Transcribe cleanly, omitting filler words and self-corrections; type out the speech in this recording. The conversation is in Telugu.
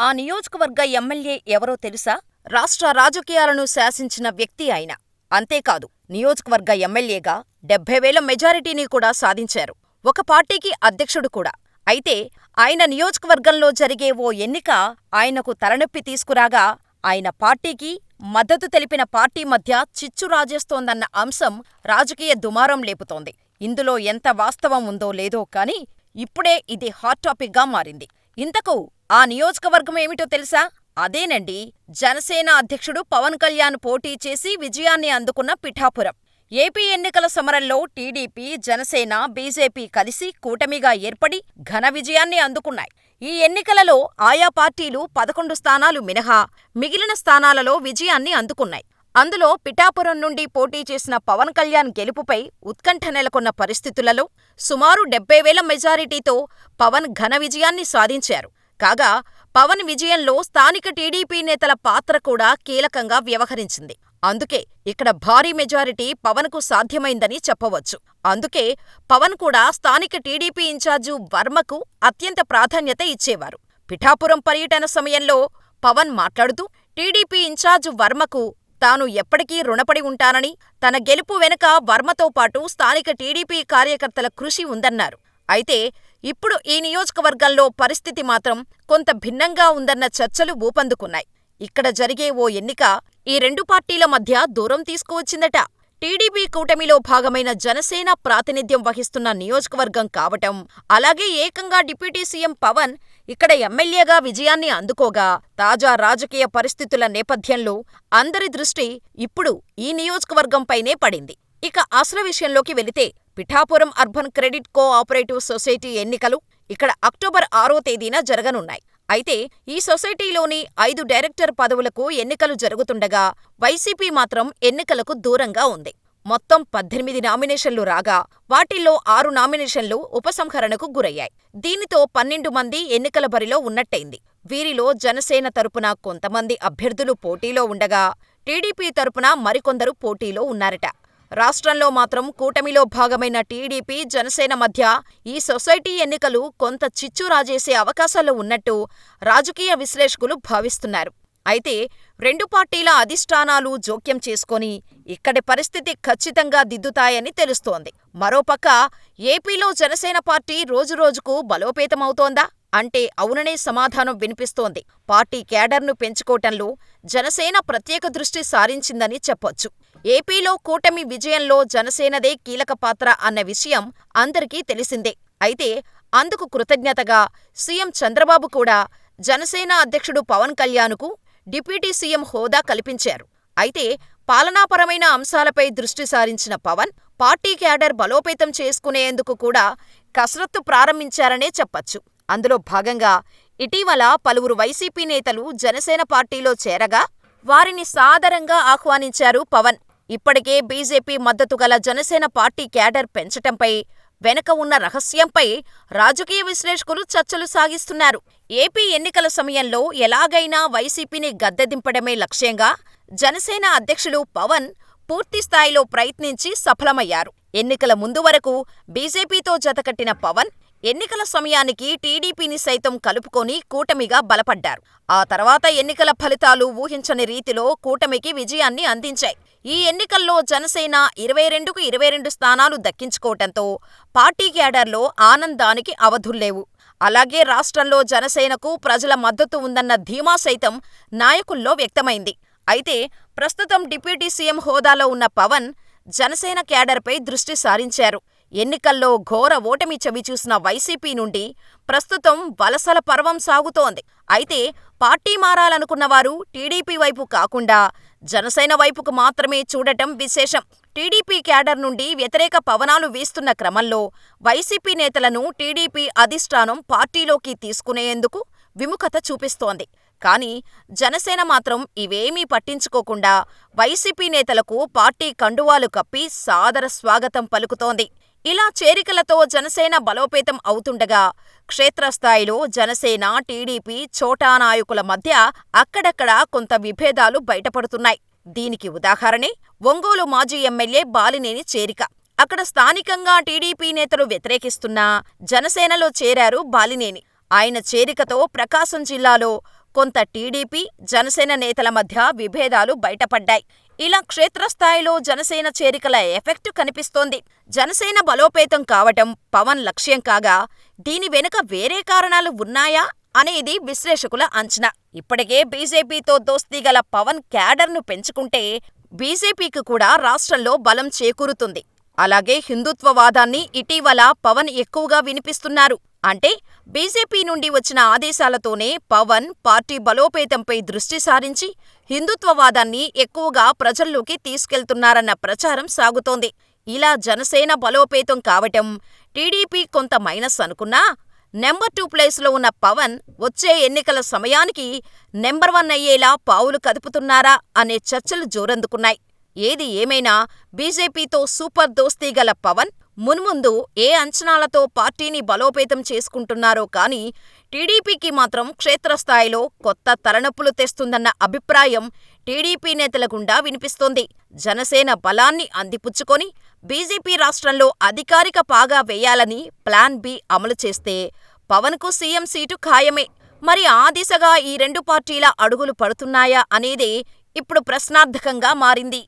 ఆ నియోజకవర్గ ఎమ్మెల్యే ఎవరో తెలుసా? రాష్ట్ర రాజకీయాలను శాసించిన వ్యక్తి ఆయన. అంతేకాదు, నియోజకవర్గ ఎమ్మెల్యేగా 70,000 మెజారిటీని కూడా సాధించారు. ఒక పార్టీకి అధ్యక్షుడు కూడా. అయితే ఆయన నియోజకవర్గంలో జరిగే ఓ ఎన్నిక ఆయనకు తలనొప్పి తీసుకురాగా, ఆయన పార్టీకి మద్దతు తెలిపిన పార్టీ మధ్య చిచ్చు రాజేస్తోందన్న అంశం రాజకీయ దుమారం లేపుతోంది. ఇందులో ఎంత వాస్తవం ఉందో లేదో కానీ ఇప్పుడే ఇది హాట్ టాపిక్గా మారింది. ఇంతకు ఆ నియోజకవర్గం ఏమిటో తెలుసా? అదేనండి, జనసేన అధ్యక్షుడు పవన్ కళ్యాణ్ పోటీ చేసి విజయాన్ని అందుకున్న పిఠాపురం. ఏపీ ఎన్నికల సమరంలో టీడీపీ, జనసేన, బీజేపీ కలిసి కూటమిగా ఏర్పడి ఘన విజయాన్ని అందుకున్నాయి. ఈ ఎన్నికలలో ఆయా పార్టీలు 11 స్థానాలు మినహా మిగిలిన స్థానాలలో విజయాన్ని అందుకున్నాయి. అందులో పిఠాపురం నుండి పోటీ చేసిన పవన్ కళ్యాణ్ గెలుపుపై ఉత్కంఠ నెలకొన్న పరిస్థితులలో సుమారు 70,000 మెజారిటీతో పవన్ ఘన విజయాన్ని సాధించారు. కాగా, పవన్ విజయంలో స్థానిక టీడీపీ నేతల పాత్ర కూడా కీలకంగా వ్యవహరించింది. అందుకే ఇక్కడ భారీ మెజారిటీ పవన్కు సాధ్యమైందని చెప్పవచ్చు. అందుకే పవన్ కూడా స్థానిక టీడీపీ ఇన్ఛార్జు వర్మకు అత్యంత ప్రాధాన్యత ఇచ్చేవారు. పిఠాపురం పర్యటన సమయంలో పవన్ మాట్లాడుతూ, టీడీపీ ఇన్ఛార్జు వర్మకు తాను ఎప్పటికీ రుణపడి ఉంటానని, తన గెలుపు వెనుక వర్మతో పాటు స్థానిక టీడీపీ కార్యకర్తల కృషి ఉందన్నారు. అయితే ఇప్పుడు ఈ నియోజకవర్గంలో పరిస్థితి మాత్రం కొంత భిన్నంగా ఉందన్న చర్చలు ఊపందుకున్నాయి. ఇక్కడ జరిగే ఓ ఎన్నిక ఈ రెండు పార్టీల మధ్య దూరం తీసుకువచ్చిందట. టీడీపీ కూటమిలో భాగమైన జనసేన ప్రాతినిధ్యం వహిస్తున్న నియోజకవర్గం కావటం, అలాగే ఏకంగా డిప్యూటీ సీఎం పవన్ ఇక్కడ ఎమ్మెల్యేగా విజయాన్ని అందుకోగా, తాజా రాజకీయ పరిస్థితుల నేపథ్యంలో అందరి దృష్టి ఇప్పుడు ఈ నియోజకవర్గంపైనే పడింది. ఇక అసలు విషయంలోకి వెళితే, Pithapuram urban credit co operative society ఎన్నికలు ఇక్కడ అక్టోబర్ 6వ తేదీన జరగనున్నాయి. అయితే ఈ సొసైటీలోని 5 డైరెక్టర్ పదవులకు ఎన్నికలు జరుగుతుండగా, వైసీపీ మాత్రం ఎన్నికలకు దూరంగా ఉంది. మొత్తం 18 నామినేషన్లు రాగా, వాటిల్లో 6 నామినేషన్లు ఉపసంహరణకు గురయ్యాయి. దీనితో 12 మంది ఎన్నికల బరిలో ఉన్నట్టయింది. వీరిలో జనసేన తరపున కొంతమంది అభ్యర్థులు పోటీలో ఉండగా, టీడీపీ తరపున మరికొందరు పోటీలో ఉన్నారట. రాష్ట్రంలో మాత్రం కూటమిలో భాగమైన టీడీపీ, జనసేన మధ్య ఈ సొసైటీ ఎన్నికలు కొంత చిచ్చు రాజేసే అవకాశాలు ఉన్నట్టు రాజకీయ విశ్లేషకులు భావిస్తున్నారు. అయితే రెండు పార్టీల అధిష్టానాలు జోక్యం చేసుకొని ఇక్కడి పరిస్థితి ఖచ్చితంగా దిద్దుతాయని తెలుస్తోంది. మరోపక్క ఏపీలో జనసేన పార్టీ రోజురోజుకు బలోపేతమవుతోందా అంటే అవుననే సమాధానం వినిపిస్తోంది. పార్టీ క్యాడర్ను పెంచుకోవటంలో జనసేన ప్రత్యేక దృష్టి సారించిందని చెప్పొచ్చు. ఏపీలో కూటమి విజయంలో జనసేనదే కీలక పాత్ర అన్న విషయం అందరికీ తెలిసిందే. అయితే అందుకు కృతజ్ఞతగా సీఎం చంద్రబాబు కూడా జనసేన అధ్యక్షుడు పవన్ కళ్యాణ్కు డిప్యూటీ సీఎం హోదా కల్పించారు. అయితే పాలనాపరమైన అంశాలపై దృష్టి సారించిన పవన్, పార్టీ క్యాడర్ బలోపేతం చేసుకునేందుకు కూడా కసరత్తు ప్రారంభించారనే చెప్పచ్చు. అందులో భాగంగా ఇటీవల పలువురు వైసీపీ నేతలు జనసేన పార్టీలో చేరగా, వారిని సాదరంగా ఆహ్వానించారు పవన్. ఇప్పటికే బీజేపీ మద్దతు గల జనసేన పార్టీ క్యాడర్ పెంచటంపై వెనక ఉన్న రహస్యంపై రాజకీయ విశ్లేషకులు చర్చలు సాగిస్తున్నారు. ఏపీ ఎన్నికల సమయంలో ఎలాగైనా వైసీపీని గద్దెదింపడమే లక్ష్యంగా జనసేన అధ్యక్షులు పవన్ పూర్తిస్థాయిలో ప్రయత్నించి సఫలమయ్యారు. ఎన్నికల ముందు వరకు బీజేపీతో జతకట్టిన పవన్ ఎన్నికల సమయానికి టీడీపీని సైతం కలుపుకొని కూటమిగా బలపడ్డారు. ఆ తర్వాత ఎన్నికల ఫలితాలు ఊహించని రీతిలో కూటమికి విజయాన్ని అందించాయి. ఈ ఎన్నికల్లో జనసేన 22కు 22 స్థానాలు దక్కించుకోవటంతో పార్టీ క్యాడర్లో ఆనందానికి అవధుల్లేవు. అలాగే రాష్ట్రంలో జనసేనకు ప్రజల మద్దతు ఉందన్న ధీమా సైతం నాయకుల్లో వ్యక్తమైంది. అయితే ప్రస్తుతం డిప్యూటీ సీఎం హోదాలో ఉన్న పవన్ జనసేన క్యాడర్పై దృష్టి సారించారు. ఎన్నికల్లో ఘోర ఓటమి చవిచూసిన వైసీపీ నుండి ప్రస్తుతం వలసల పర్వం సాగుతోంది. అయితే పార్టీ మారాలనుకున్నవారు టీడీపీ వైపు కాకుండా జనసేన వైపుకు మాత్రమే చూడటం విశేషం. టీడీపీ క్యాడర్ నుండి వ్యతిరేక పవనాలు వీస్తున్న క్రమంలో వైసీపీ నేతలను టీడీపీ అధిష్టానం పార్టీలోకి తీసుకునేందుకు విముఖత చూపిస్తోంది. కానీ జనసేన మాత్రం ఇవేమీ పట్టించుకోకుండా వైసీపీ నేతలకు పార్టీ కండువాలు కప్పి సాదర స్వాగతం పలుకుతోంది. ఇలా చేరికలతో జనసేన బలోపేతం అవుతుండగా, క్షేత్రస్థాయిలో జనసేన, టీడీపీ చోటా నాయకుల మధ్య అక్కడక్కడా కొంత విభేదాలు బయటపడుతున్నాయి. దీనికి ఉదాహరణే ఒంగోలు మాజీ ఎమ్మెల్యే బాలినేని చేరిక. అక్కడ స్థానికంగా టీడీపీ నేతలు వ్యతిరేకిస్తున్నా జనసేనలో చేరారు బాలినేని. ఆయన చేరికతో ప్రకాశం జిల్లాలో కొంత టీడీపీ, జనసేన నేతల మధ్య విభేదాలు బయటపడ్డాయి. ఇలా క్షేత్రస్థాయిలో జనసేన చేరికల ఎఫెక్ట్ కనిపిస్తోంది. జనసేన బలోపేతం కావటం పవన్ లక్ష్యం కాగా, దీని వెనుక వేరే కారణాలు ఉన్నాయా అనేది విశ్లేషకుల అంచనా. ఇప్పటికే బీజేపీతో దోస్తీ గల పవన్ క్యాడర్ను పెంచుకుంటే బీజేపీకి కూడా రాష్ట్రంలో బలం చేకూరుతుంది. అలాగే హిందుత్వవాదాన్ని ఇటీవల పవన్ ఎక్కువగా వినిపిస్తున్నారు. అంటే బీజేపీ నుండి వచ్చిన ఆదేశాలతోనే పవన్ పార్టీ బలోపేతంపై దృష్టి సారించి హిందుత్వవాదాన్ని ఎక్కువగా ప్రజల్లోకి తీసుకెళ్తున్నారన్న ప్రచారం సాగుతోంది. ఇలా జనసేన బలోపేతం కావటం టీడీపీ కొంత మైనస్ అనుకున్నా, నెంబర్ 2 ప్లేస్లో ఉన్న పవన్ వచ్చే ఎన్నికల సమయానికి నెంబర్ 1 అయ్యేలా పావులు కదుపుతున్నారా అనే చర్చలు జోరందుకున్నాయి. ఏది ఏమైనా బీజేపీతో సూపర్ దోస్తీ గల పవన్ మున్ముందు ఏ అంచనాలతో పార్టీని బలోపేతం చేసుకుంటున్నారో కానీ టీడీపీకి మాత్రం క్షేత్రస్థాయిలో కొత్త తలనొప్పులు తెస్తుందన్న అభిప్రాయం టీడీపీ నేతల గుండా వినిపిస్తోంది. జనసేన బలాన్ని అందిపుచ్చుకొని బీజేపీ రాష్ట్రంలో అధికారిక పాగా వేయాలని ప్లాన్ బి అమలు చేస్తే పవన్కు సీఎం సీటు ఖాయమే. మరి ఆ దిశగా ఈ రెండు పార్టీల అడుగులు పడుతున్నాయా అనేదే ఇప్పుడు ప్రశ్నార్థకంగా మారింది.